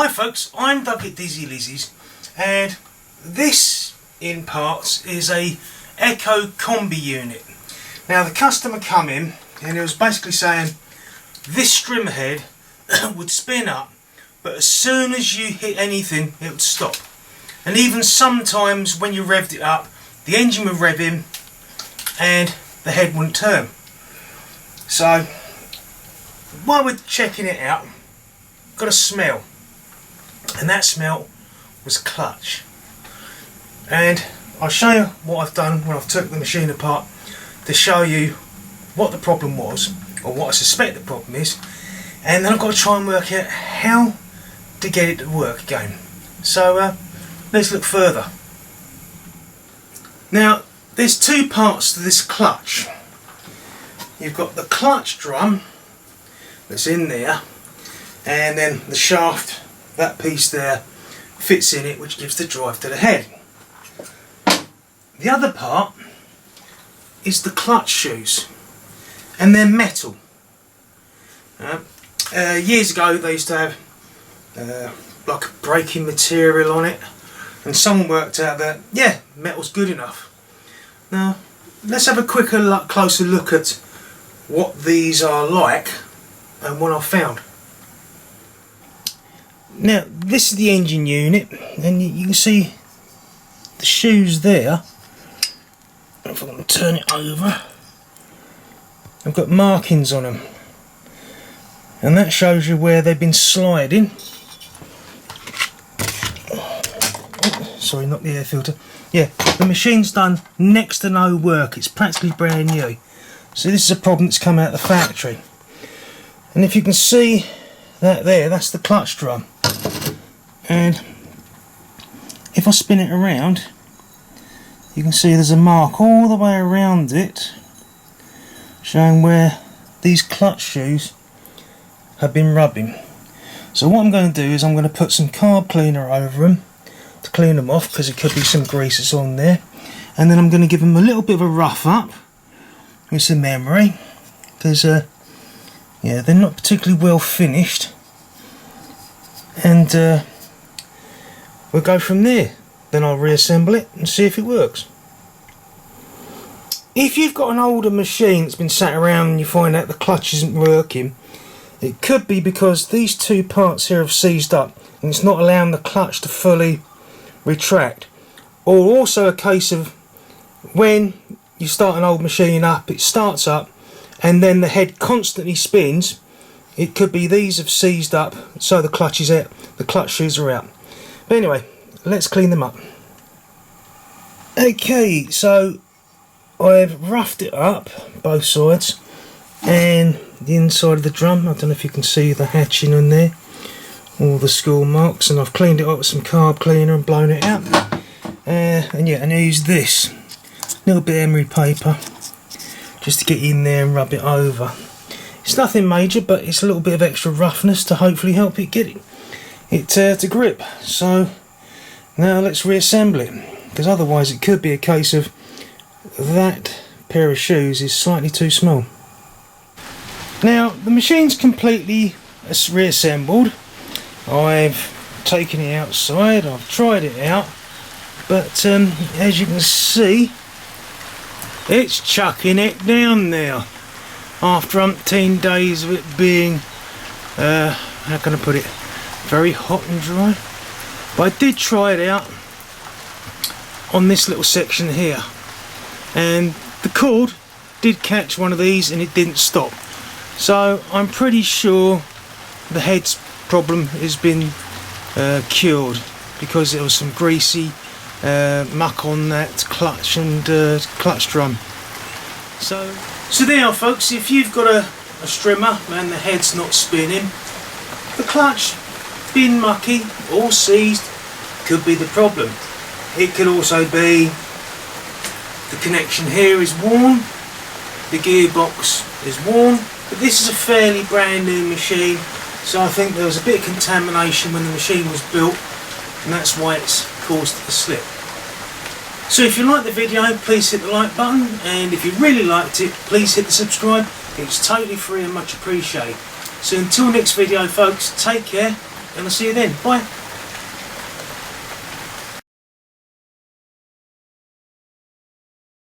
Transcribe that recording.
Hi folks, I'm Doug at Dizzy Lizzie's, and this in parts is a Echo combi unit. Now the customer come in and he was basically saying this strimmer head would spin up, but as soon as you hit anything it would stop, and even sometimes when you revved it up the engine would rev in and the head wouldn't turn. So while we're checking it out, got a smell, and that smell was clutch. And I'll show you what I've done when I've took the machine apart to show you what the problem was, or what I suspect the problem is, and then I've got to try and work out how to get it to work again. So let's look further. Now there's two parts to this clutch. You've got the clutch drum that's in there, and then the shaft, that piece there, fits in it, which gives the drive to the head. The other part is the clutch shoes, and they're metal. Years ago they used to have like a braking material on it, and someone worked out that yeah, metal's good enough. Now let's have a closer look at what these are like and what I've found. Now this is the engine unit, and you can see the shoes there. If I can turn it over, I've got markings on them, and that shows you where they've been sliding. Sorry, not the air filter. Yeah, the machine's done next to no work. It's practically brand new. So this is a problem that's come out of the factory. And if you can see that there, that's the clutch drum. And if I spin it around, you can see there's a mark all the way around it showing where these clutch shoes have been rubbing. So what I'm going to do is I'm going to put some carb cleaner over them to clean them off, because it could be some grease that's on there, and then I'm going to give them a little bit of a rough up with some memory, because yeah, they're not particularly well finished, and we'll go from there. Then I'll reassemble it and see if it works. If you've got an older machine that's been sat around and you find out the clutch isn't working, it could be because these two parts here have seized up and it's not allowing the clutch to fully retract. Or also a case of when you start an old machine up, it starts up and then the head constantly spins. It could be these have seized up, so the clutch is out, the clutch shoes are out. But anyway, let's clean them up. Okay, so I've roughed it up, both sides, and the inside of the drum. I don't know if you can see the hatching on there, all the score marks, and I've cleaned it up with some carb cleaner and blown it out. And yeah, and I use this little bit of emery paper just to get in there and rub it over. It's nothing major, but it's a little bit of extra roughness to hopefully help it get it to grip. So now let's reassemble it, because otherwise it could be a case of that pair of shoes is slightly too small. Now the machine's completely reassembled. I've taken it outside, I've tried it out, but as you can see, it's chucking it down now after umpteen days of it being how can I put it, very hot and dry. But I did try it out on this little section here, and the cord did catch one of these and it didn't stop. So I'm pretty sure the head's problem has been cured, because there was some greasy muck on that clutch and clutch drum. So there you are folks, if you've got a strimmer and the head's not spinning, the clutch been mucky or seized could be the problem. It could also be the connection here is worn, the gearbox is worn, but this is a fairly brand new machine, so I think there was a bit of contamination when the machine was built, and that's why it's caused the slip. So if you liked the video, please hit the like button, and if you really liked it, please hit the subscribe. It's totally free and much appreciated. So until next video folks, take care and I'll see you then. Bye.